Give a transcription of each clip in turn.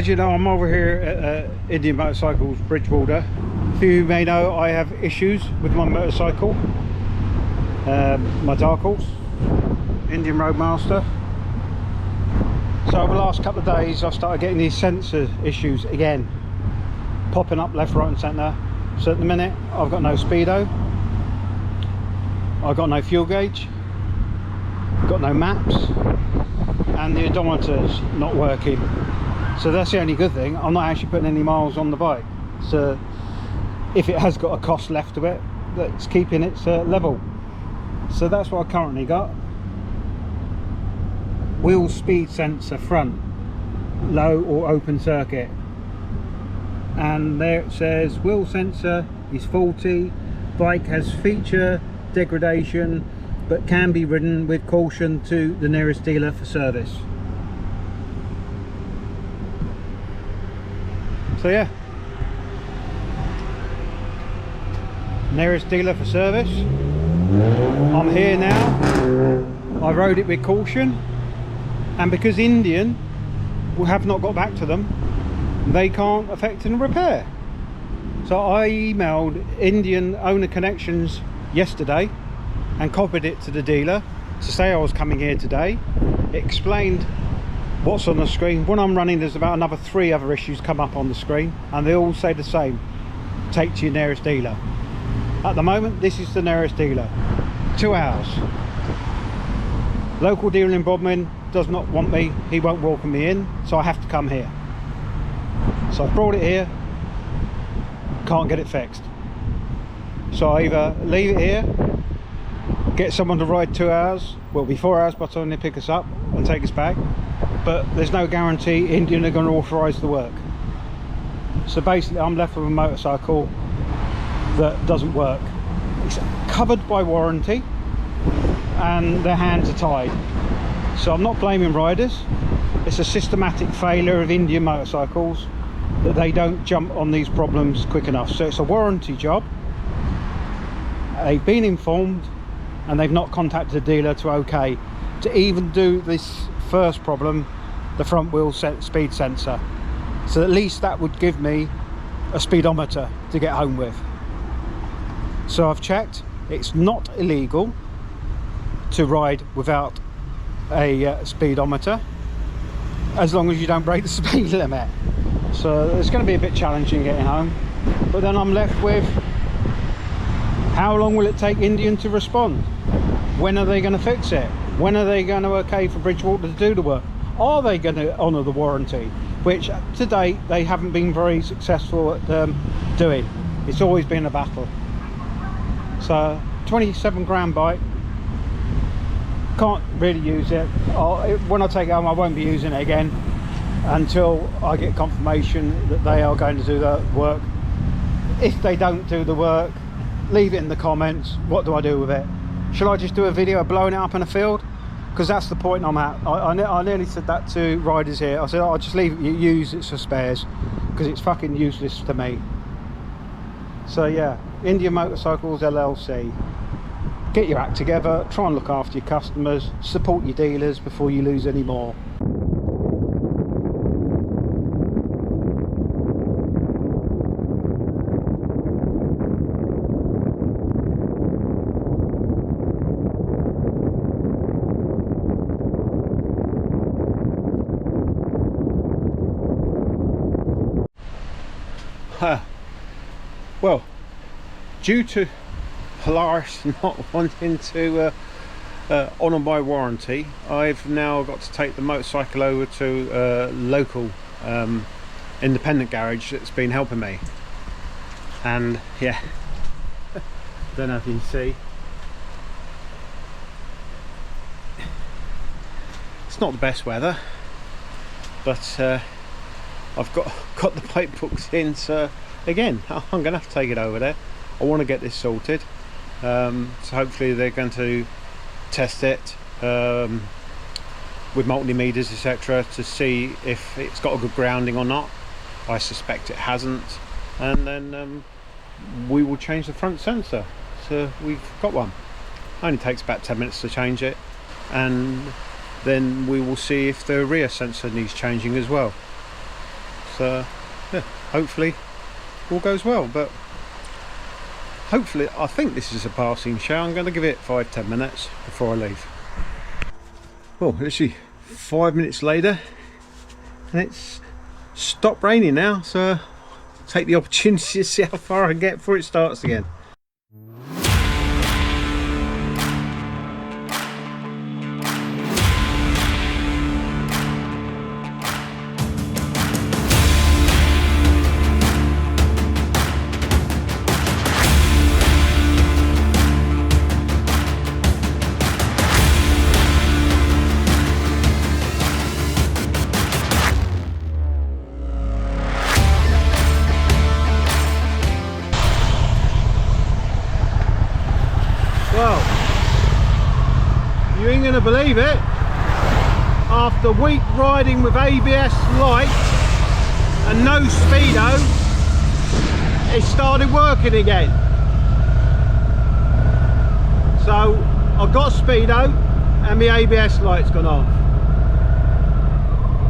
As you know, I'm over here at Indian Motorcycles Bridgewater. A few of you may know I have issues with my motorcycle, my Darkhorse, Indian Roadmaster. So over the last couple of days I've started getting these sensor issues again, popping up left, right and centre. So at the minute I've got no speedo, I've got no fuel gauge, got no maps, and the odometer's not working. So that's the only good thing. I'm not actually putting any miles on the bike, so if it has got a cost left to it, that's keeping it level. So that's what I currently got. Wheel speed sensor front, low or open circuit, and there it says wheel sensor is faulty, bike has feature degradation but can be ridden with caution to the nearest dealer for service. So yeah, nearest dealer for service. I'm here now. I rode it with caution, and because Indian have not got back to them, they can't effect a repair. So I emailed Indian Owner Connections yesterday and copied it to the dealer to say I was coming here today. It explained what's on the screen. When I'm running, there's about another 3 other issues come up on the screen, and they all say the same: take to your nearest dealer. At the moment, this is the nearest dealer, 2 hours. Local dealer in Bodmin does not want me, he won't welcome me in, so I have to come here. So I've brought it here, can't get it fixed. So I either leave it here, get someone to ride 2 hours, well, it'll be 4 hours by the time they pick us up and take us back, but there's no guarantee Indian are going to authorise the work. So basically I'm left with a motorcycle that doesn't work. It's covered by warranty and their hands are tied. So I'm not blaming riders. It's a systematic failure of Indian motorcycles that they don't jump on these problems quick enough. So it's a warranty job. They've been informed and they've not contacted the dealer to okay to even do this first problem, the front wheel speed sensor. So at least that would give me a speedometer to get home with. So I've checked, it's not illegal to ride without a speedometer, as long as you don't break the speed limit. So it's going to be a bit challenging getting home, but then I'm left with, how long will it take Indian to respond? When are they going to fix it? When are they going to okay for Bridgewater to do the work? Are they going to honour the warranty, which to date they haven't been very successful at doing. It's always been a battle. So 27 grand bike, can't really use it. When I take it home, I won't be using it again until I get confirmation that they are going to do the work. If they don't do the work, leave it in the comments. What do I do with it? Shall I just do a video of blowing it up in a field? Because that's the point I'm at. I nearly said that to riders here. I said, I'll just leave it, use it for spares, because it's fucking useless to me. So yeah, Indian Motorcycles LLC. Get your act together, try and look after your customers, support your dealers before you lose any more. Well, due to Polaris not wanting to honour my warranty, I've now got to take the motorcycle over to a local independent garage that's been helping me. And yeah, don't know if you can see, it's not the best weather, but I've got the bike booked in, so again I'm gonna have to take it over there. I want to get this sorted, so hopefully they're going to test it with multimeters etc to see if it's got a good grounding or not. I suspect it hasn't, and then we will change the front sensor. So we've got one, only takes about 10 minutes to change it, and then we will see if the rear sensor needs changing as well. yeah, hopefully all goes well. But hopefully, I think this is a passing show. I'm going to give it 5-10 minutes before I leave. Well, literally 5 minutes later, and it's stopped raining now, so I'll take the opportunity to see how far I can get before it starts again. You ain't gonna believe it, after a week riding with ABS lights and no speedo, it started working again. So I got speedo and my ABS light's gone off,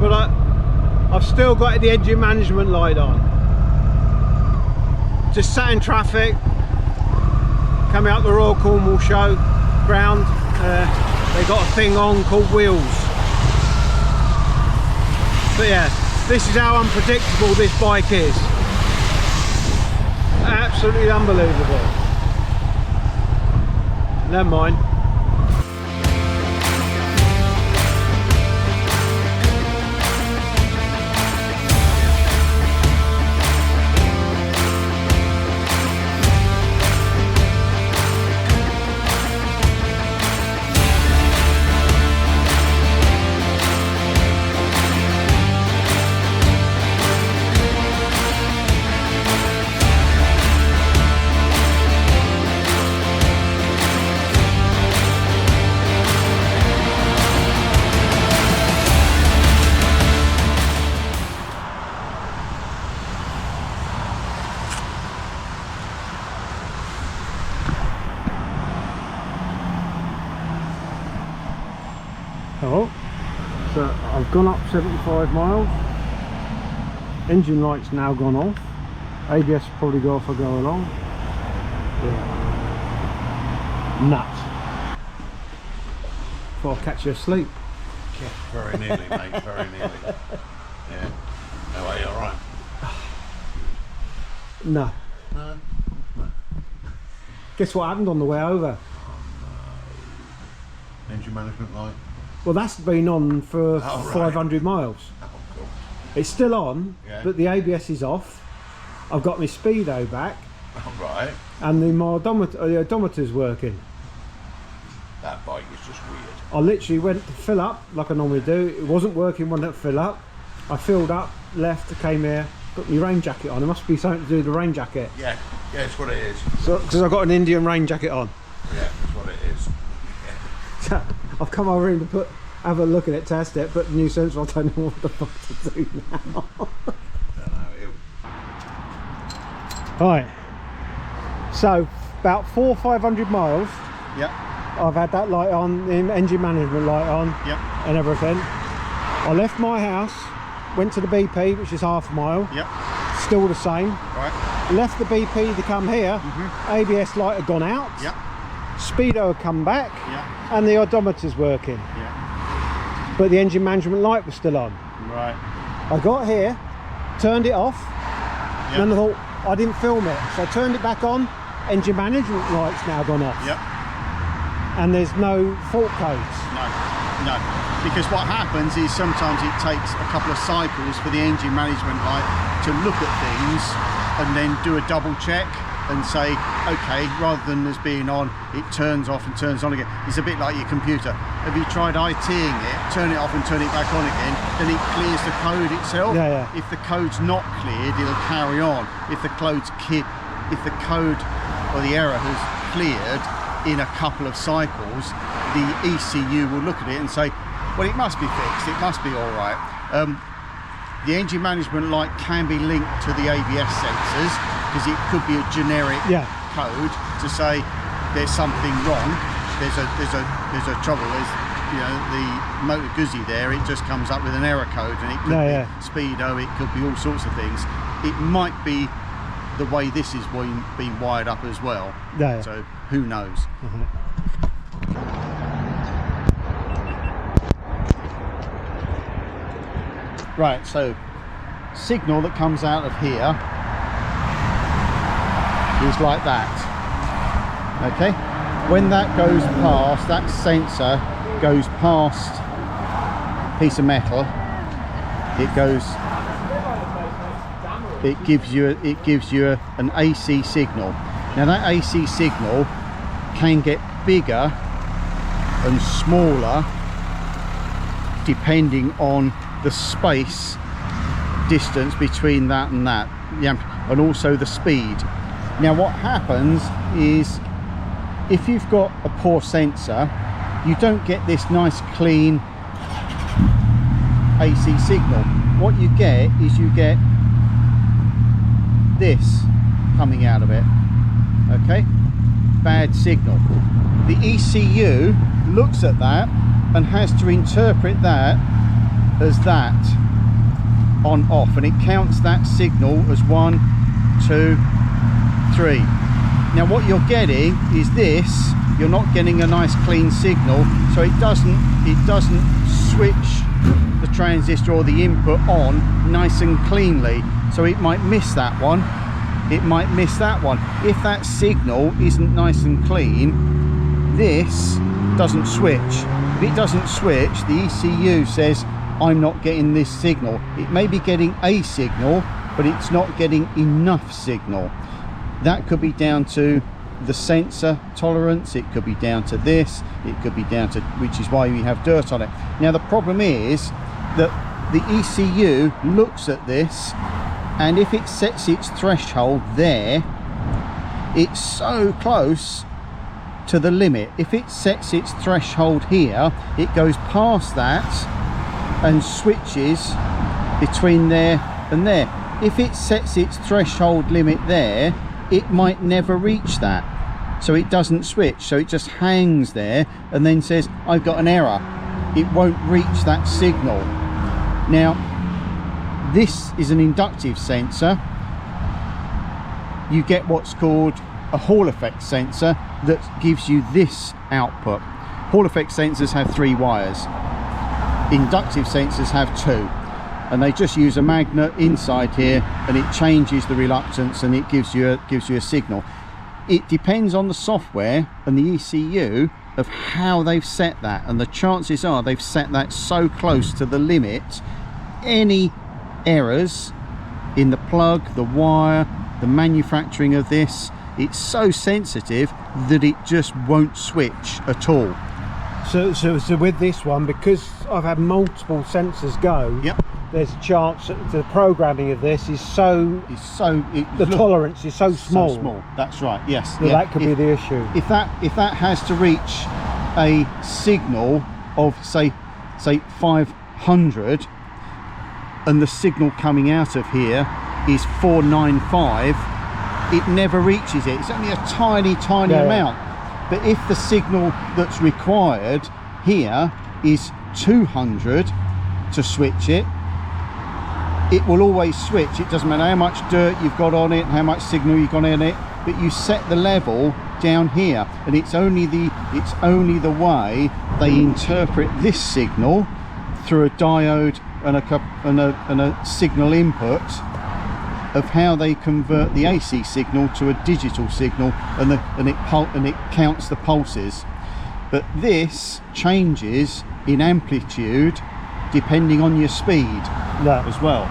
but I've still got the engine management light on. Just sat in traffic, coming out the Royal Cornwall show ground. They got a thing on called wheels. But yeah, this is how unpredictable this bike is. Absolutely unbelievable. Never mind. Oh, so I've gone up 75 miles, engine light's now gone off, ABS probably go off as I go along. Yeah. Nuts. Thought I'd catch you asleep. Yeah, very nearly, mate, very nearly. Yeah. No, are you alright? No. No? Guess what happened on the way over? Engine management light? Well, that's been on for right. 500 miles. Oh, cool. It's still on, Yeah. but the ABS is off. I've got my speedo back, Oh, right. and the odometer's working. That bike is just weird. I literally went to fill up like I normally do. It wasn't working when I fill up. I filled up, left, came here, put my rain jacket on. There must be something to do with the rain jacket. Yeah, yeah, it's what it is. So, because I've got an Indian rain jacket on. Yeah, it's what it is. So I've come over here to have a look at it, test it, put the new sensor. I don't know what the fuck to do now. Right. So about 400-500 miles. Yep. I've had that light on, the engine management light on, Yep. and everything. I left my house, went to the BP, which is half a mile. Yep. Still the same. Right. Left the BP to come here. ABS light had gone out. Yep. Speedo had come back. Yep. And the odometer's working. Yep. But the engine management light was still on. Right. I got here, turned it off, Yep. and then I thought I didn't film it. So I turned it back on. Engine management light's now gone off. Yep. And there's no fault codes. No. No. Because what happens is sometimes it takes a couple of cycles for the engine management light to look at things and then do a double check and say, okay, rather than this being on, it turns off and turns on again. It's a bit like your computer. Have you tried ITing it, turn it off and turn it back on again, then it clears the code itself? Yeah, yeah. If the code's not cleared, it'll carry on. If the code or the error has cleared in a couple of cycles, the ECU will look at it and say, well, it must be fixed, it must be all right. The engine management light can be linked to the ABS sensors because it could be a generic code to say there's something wrong, there's a trouble, you know, the Motor Guzzi there, it just comes up with an error code, and it could be speedo, it could be all sorts of things. It might be the way this is being wired up as well. So who knows? Right, so signal that comes out of here is like that. Okay, when that goes past, that sensor goes past a piece of metal, it gives you an AC signal. Now that AC signal can get bigger and smaller depending on the space distance between that and that, and also the speed. Now what happens is, if you've got a poor sensor, you don't get this nice clean AC signal. What you get is you get this coming out of it. Okay, bad signal. The ECU looks at that and has to interpret that as that on off, and it counts that signal as 1, 2, 3. Now what you're getting is this. You're not getting a nice clean signal, so it doesn't switch the transistor or the input on nice and cleanly, so it might miss that one, it might miss that one. If that signal isn't nice and clean, this doesn't switch. If it doesn't switch, the ECU says, I'm not getting this signal. It may be getting a signal, but it's not getting enough signal. That could be down to the sensor tolerance, it could be down to this, it could be down to, which is why we have dirt on it. Now the problem is that the ECU looks at this, and if it sets its threshold there, it's so close to the limit. If it sets its threshold here, it goes past that and switches between there and there. If it sets its threshold limit there, it might never reach that, so it doesn't switch, so it just hangs there and then says, I've got an error. It won't reach that signal. Now this is an inductive sensor. You get what's called a Hall effect sensor that gives you this output. Hall effect sensors have 3 wires. Inductive sensors have 2, and they just use a magnet inside here, and it changes the reluctance and it gives you a signal. It depends on the software and the ECU of how they've set that, and the chances are they've set that so close to the limit, any errors in the plug, the wire, the manufacturing of this, it's so sensitive that it just won't switch at all. So with this one, because I've had multiple sensors go, there's a chance that the programming of this is the tolerance is so small. That's right. Yes. So that could be the issue. If that has to reach a signal of say 500, and the signal coming out of here is 495, it never reaches it. It's only a tiny amount. But if the signal that's required here is 200 to switch it, it will always switch. It doesn't matter how much dirt you've got on it, how much signal you've got in it, but you set the level down here, and it's only the way they interpret this signal through a diode and a signal input, of how they convert the AC signal to a digital signal, and it counts the pulses. But this changes in amplitude depending on your speed as well.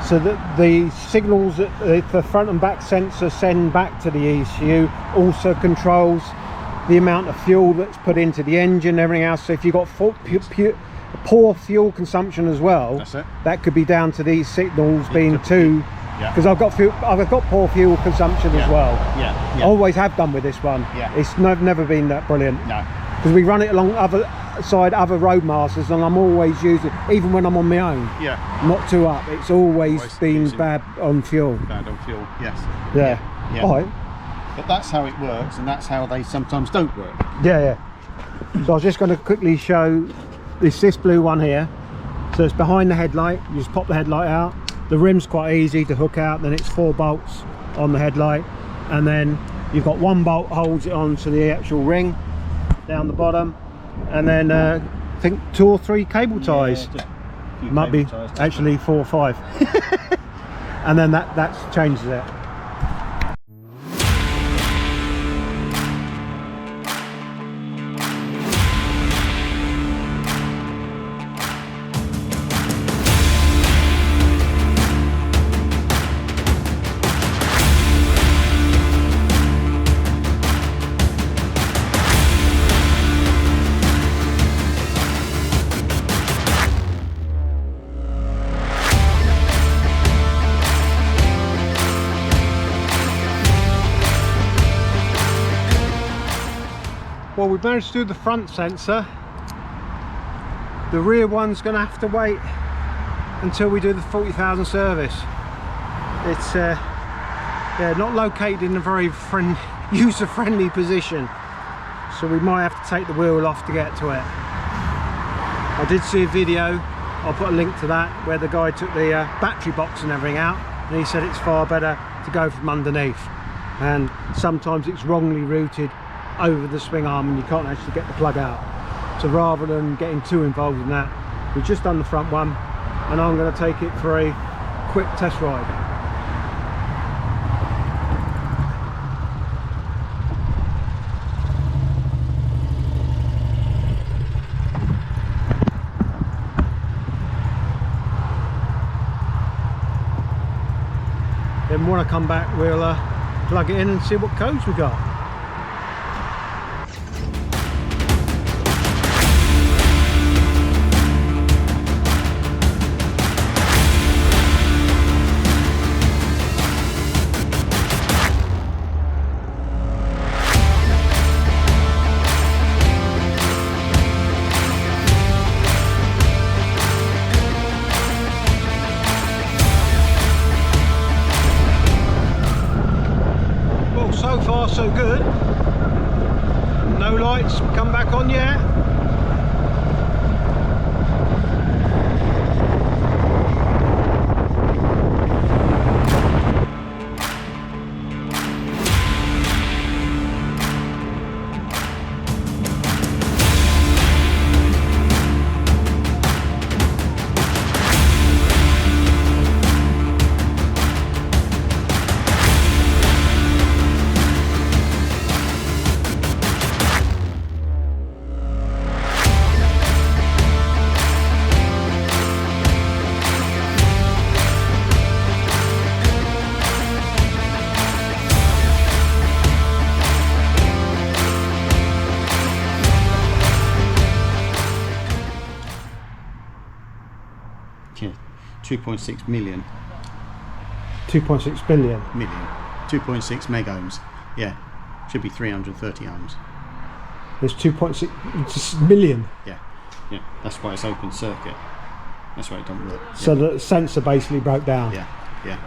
So that the signals that the front and back sensor send back to the ECU also controls the amount of fuel that's put into the engine and everything else. So if you've got poor fuel consumption as well, that could be down to these signals being too, because I've got poor fuel consumption as well. I always have done with this one. It's never been that brilliant. No, because we run it along other Roadmasters, and I'm always using, even when I'm on my own, not too up, it's always been bad on fuel. Bad on fuel, yes. All right. But that's how it works, and that's how they sometimes don't work. So I was just going to quickly show this blue one here. So it's behind the headlight. You just pop the headlight out. The rim's quite easy to hook out. Then it's 4 bolts on the headlight, and then you've got 1 bolt holds it on to the actual ring down the bottom, and then I think 2 or 3 cable ties. Might be actually 4 or 5. And then that changes it. Well, we've managed to do the front sensor. The rear one's going to have to wait until we do the 40,000 service. It's yeah, not located in a very user-friendly position, so we might have to take the wheel off to get to it. I did see a video, I'll put a link to that, where the guy took the battery box and everything out, and he said it's far better to go from underneath, and sometimes it's wrongly routed over the swing arm and you can't actually get the plug out. So rather than getting too involved in that, we've just done the front one, and I'm going to take it for a quick test ride. Then when I come back, we'll plug it in and see what codes we got. So far so good. No lights come back on yet. Yeah, 2.6 million. 2.6 billion. Million. 2.6 mega ohms. Yeah, should be 330 ohms. There's 2.6 million. Yeah, yeah. That's why it's open circuit. That's why it don't work. So the sensor basically broke down. Yeah, yeah,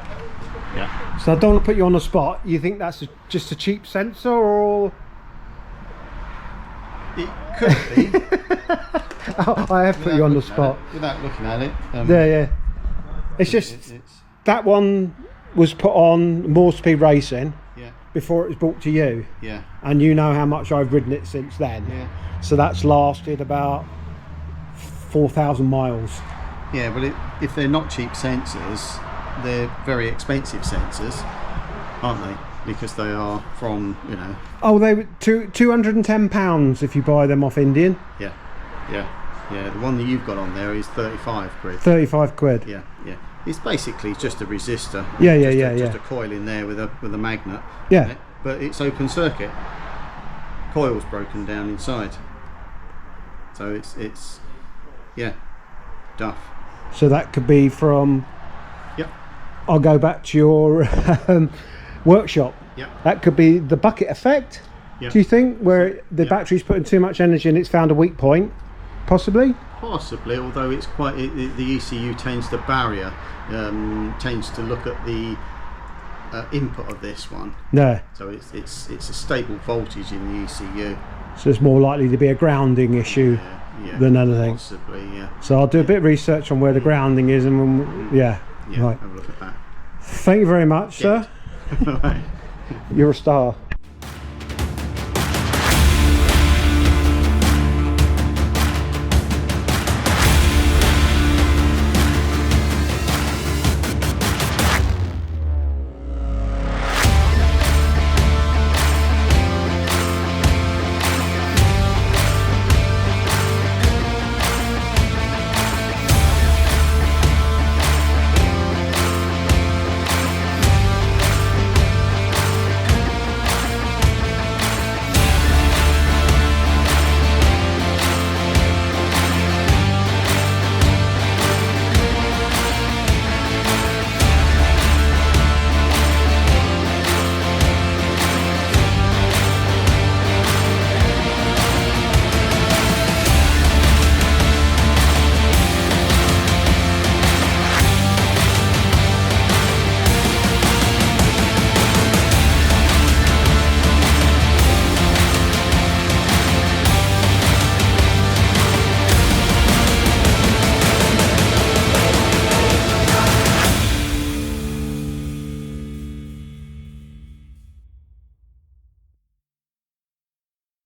yeah. So I don't want to put you on the spot. You think that's just a cheap sensor, or? It could be. I have put you on the spot. Without looking at it. Yeah. It's just that one was put on More Speed Racing. Yeah. Before it was brought to you. Yeah. And you know how much I've ridden it since then. Yeah. So that's lasted about 4,000 miles. Yeah, but if they're not cheap sensors, they're very expensive sensors, aren't they? Because they are from, you know. Oh, they were £210 if you buy them off Indian. Yeah, yeah, yeah. The one that you've got on there is 35 quid. 35 quid. Yeah, yeah. It's basically just a resistor. Yeah, just a coil in there with a magnet. Yeah. Right? But it's open circuit. Coil's broken down inside. So it's yeah, duff. So that could be from. Yep. I'll go back to your workshop. Yep. That could be the bucket effect. Yep. Do you think, where the battery's putting too much energy and it's found a weak point? Possibly. Possibly, although it's quite the ECU tends to tends to look at the input of this one. No. So it's a stable voltage in the ECU. So it's more likely to be a grounding issue. Yeah. than anything. Possibly, yeah. So I'll do a bit of research on where the grounding is, and Yeah, right. have a look at that. Thank you very much, sir. Right. You're a star.